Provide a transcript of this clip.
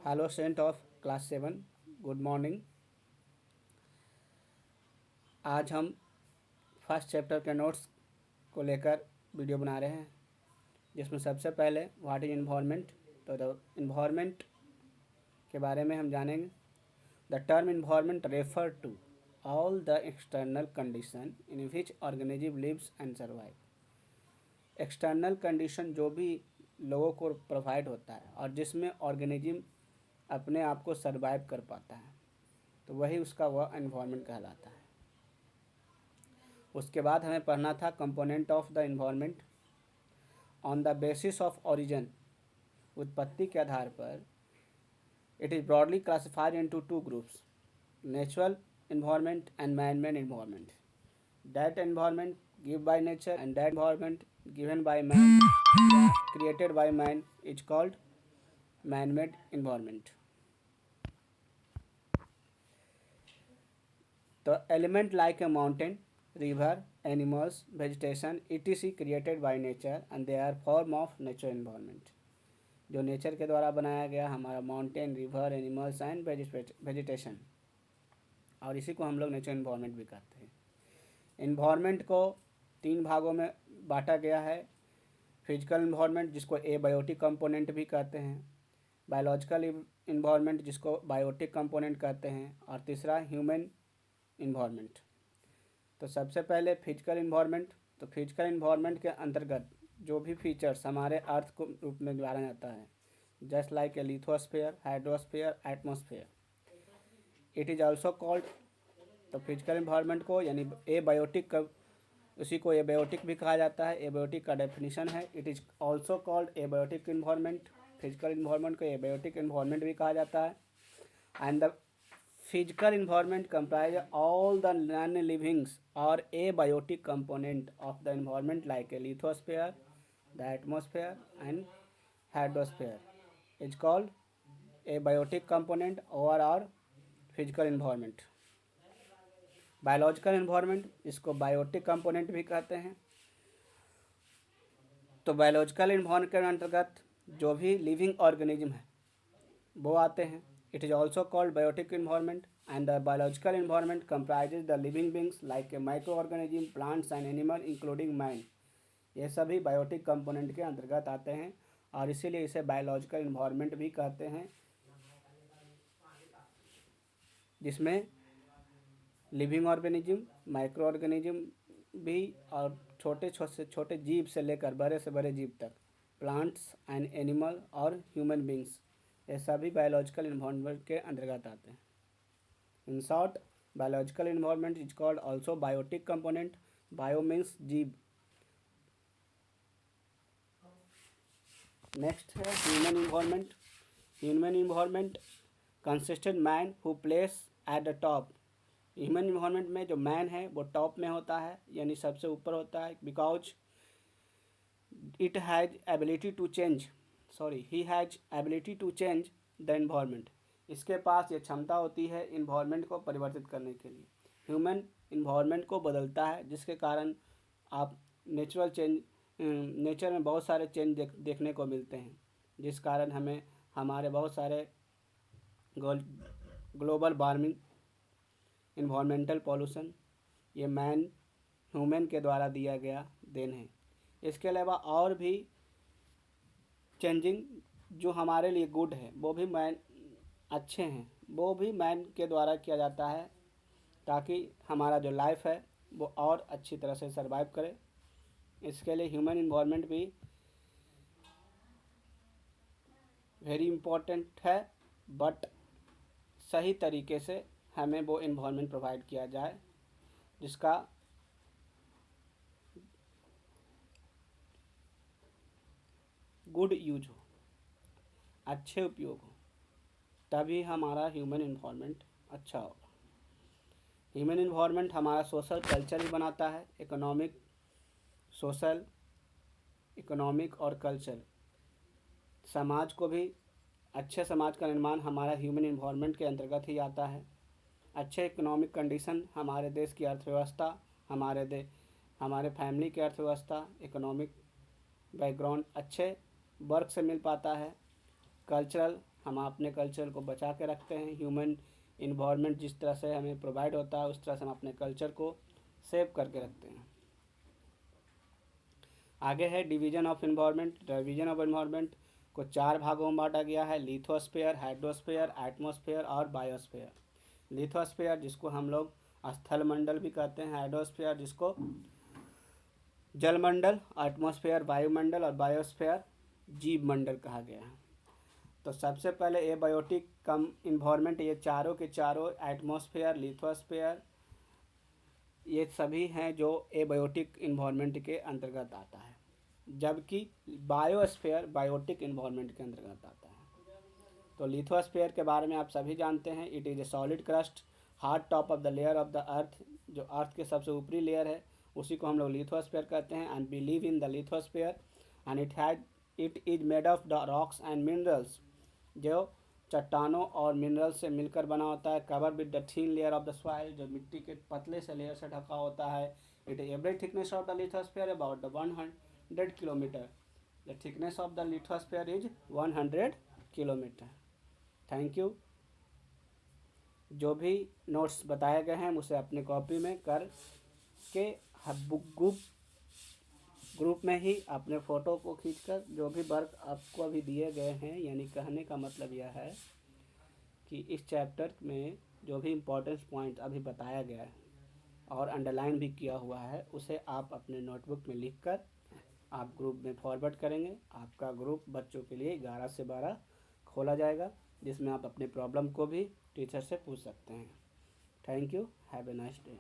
Hello student of class 7, good morning. आज हम first chapter के नोट्स को लेकर वीडियो बना रहे हैं, जिसमें सबसे पहले व्हाट इज इन्वायरमेंट। तो इन्वायरमेंट के बारे में हम जानेंगे। The term environment refer to all the external condition in which organism lives and survive. External condition जो भी लोगों को प्रोवाइड होता है और जिसमें ऑर्गेनिज्म अपने आप को सर्वाइव कर पाता है, तो वही उसका वह एनवायरनमेंट कहलाता है। उसके बाद हमें पढ़ना था component of the environment on the basis of origin. उत्पत्ति के आधार पर it is broadly classified into two groups, natural environment and man made environment. That environment give by nature and that environment given by man created by man is called man made environment. तो element like a mountain, river, animals, vegetation, etc. created by nature and they are form of natural environment। जो nature के द्वारा बनाया गया हमारा mountain, river, animals and vegetation, और इसी को हम लोग नेचर एनवायरनमेंट भी कहते हैं। एनवायरनमेंट को तीन भागों में बांटा गया है। फिजिकल एनवायरनमेंट, जिसको एबायोटिक कंपोनेंट भी कहते हैं, बायोलॉजिकल एनवायरनमेंट, जिसको बायोटिक कंपोनेंट कहते हैं, और तीसरा ह्यूमन एनवायरनमेंट। तो सबसे पहले फिजिकल इन्वायरमेंट। तो फिजिकल इन्वायरमेंट के अंतर्गत जो भी फीचर्स हमारे अर्थ को रूप में जाना जाता है, just like a lithosphere, hydrosphere, atmosphere, it is also called. तो फिजिकल इन्वायरमेंट को यानी एबायोटिक का, उसी को एबायोटिक भी कहा जाता है। एबायोटिक का डेफिनेशन है it is also called abiotic environment. Physical environment को एबायोटिक इन्वायरमेंट भी कहा जाता है। And the physical environment comprises all the non-livings or abiotic component of the environment like a lithosphere, the atmosphere and hydrosphere is called abiotic component or physical environment। Biological environment, इसको biotic component भी कहते हैं। तो biological environment के अंतर्गत जो भी living organism है वो आते हैं। It is also called biotic environment and the biological environment comprises the living beings like a microorganism, plants and animal including man। ये सभी बायोटिक कंपोनेंट के अंतर्गत आते हैं और इसीलिए इसे बायोलॉजिकल एनवायरनमेंट भी कहते हैं, जिसमें लिविंग ऑर्गेनिज्म, माइक्रो ऑर्गेनिज्म भी, और छोटे से छोटे जीव से लेकर बड़े से बड़े जीव तक, प्लांट्स एंड एनिमल और ह्यूमन बींग्स, ये सभी बायोलॉजिकल इन्वायरमेंट के अंतर्गत आते हैं। In short, biological environment is called also biotic component. Bio means जीव। नेक्स्ट है human environment. Human environment consisted man who place at the top. Human environment में जो मैन है वो टॉप में होता है, यानी सबसे ऊपर होता है, because it has ability to change he has ability to change the environment. इसके पास ये क्षमता होती है इन्वायरमेंट को परिवर्तित करने के लिए। ह्यूमन इन्वायरमेंट को बदलता है, जिसके कारण आप नेचर में बहुत सारे चेंज देखने को मिलते हैं, जिस कारण हमें हमारे बहुत सारे ग्लोबल वार्मिंग, इन्वायरमेंटल पॉल्यूशन, ये ह्यूमन के द्वारा दिया गया देन है। इसके अलावा और भी चेंजिंग जो हमारे लिए गुड है, वो भी अच्छे हैं, वो भी मैन के द्वारा किया जाता है, ताकि हमारा जो लाइफ है वो और अच्छी तरह से सर्वाइव करे। इसके लिए ह्यूमन इन्वायरमेंट भी वेरी इम्पोर्टेंट है, बट सही तरीके से हमें वो इन्वायरमेंट प्रोवाइड किया जाए जिसका गुड यूज हो, अच्छे उपयोग हो, तभी हमारा ह्यूमन इन्वायरमेंट अच्छा होगा। ह्यूमन इन्वायरमेंट हमारा सोशल कल्चर भी बनाता है। इकोनॉमिक और कल्चर, समाज को भी, अच्छे समाज का निर्माण हमारा ह्यूमन इन्वायरमेंट के अंतर्गत ही आता है। अच्छे इकोनॉमिक कंडीशन हमारे देश की अर्थव्यवस्था, हमारे फैमिली की अर्थव्यवस्था, इकोनॉमिक बैकग्राउंड अच्छे वर्क से मिल पाता है। कल्चरल हम अपने कल्चर को बचा के रखते हैं। ह्यूमन इन्वायरमेंट जिस तरह से हमें प्रोवाइड होता है उस तरह से हम अपने कल्चर को सेव करके रखते हैं। आगे है division of environment. Division of environment को 4 भागों में बांटा गया है, लिथोस्फीयर, हाइड्रोस्फीयर, एटमॉस्फेयर और बायोस्फीयर। लिथोस्फीयर जिसको हम लोग स्थल मंडल भी कहते हैं, हाइड्रोस्फीयर जिसको जलमंडल, एटमॉस्फेयर वायुमंडल और बायोस्फीयर जीव मंडल कहा गया है। तो सबसे पहले एबायोटिक कम इन्वायरमेंट, ये चारों के चारों एटमॉस्फेयर, लिथोस्फीयर ये सभी हैं जो एबायोटिक इन्वायरमेंट के अंतर्गत आता है, जबकि बायोस्फीयर बायोटिक इन्वायरमेंट के अंतर्गत आता है। तो लिथोस्फीयर के बारे में आप सभी जानते हैं, it is a solid crust hard top of the layer of the earth, जो अर्थ के सबसे ऊपरी लेयर है उसी को हम लोग लिथोस्फीयर कहते हैं। And we live in the lithosphere and it is made of the rocks and minerals, जो चट्टानों और मिनरल से मिलकर बना होता है। Cover with the thin layer of the soil, जो मिट्टी के पतले से लेयर से ढका होता है। It is average thickness of the lithosphere about the 100 kilometre. The thickness of the lithosphere is 100 kilometre. Thank you. जो भी नोट्स बताए गए हैं उसे अपने कॉपी में कर के ग्रुप में ही अपने फ़ोटो को खींचकर जो भी वर्क आपको अभी दिए गए हैं, यानी कहने का मतलब यह है कि इस चैप्टर में जो भी इम्पोर्टेंट पॉइंट अभी बताया गया है और अंडरलाइन भी किया हुआ है उसे आप अपने नोटबुक में लिखकर आप ग्रुप में फॉरवर्ड करेंगे। आपका ग्रुप बच्चों के लिए 11 से 12 खोला जाएगा, जिसमें आप अपने प्रॉब्लम को भी टीचर से पूछ सकते हैं। Thank you. Have a nice day.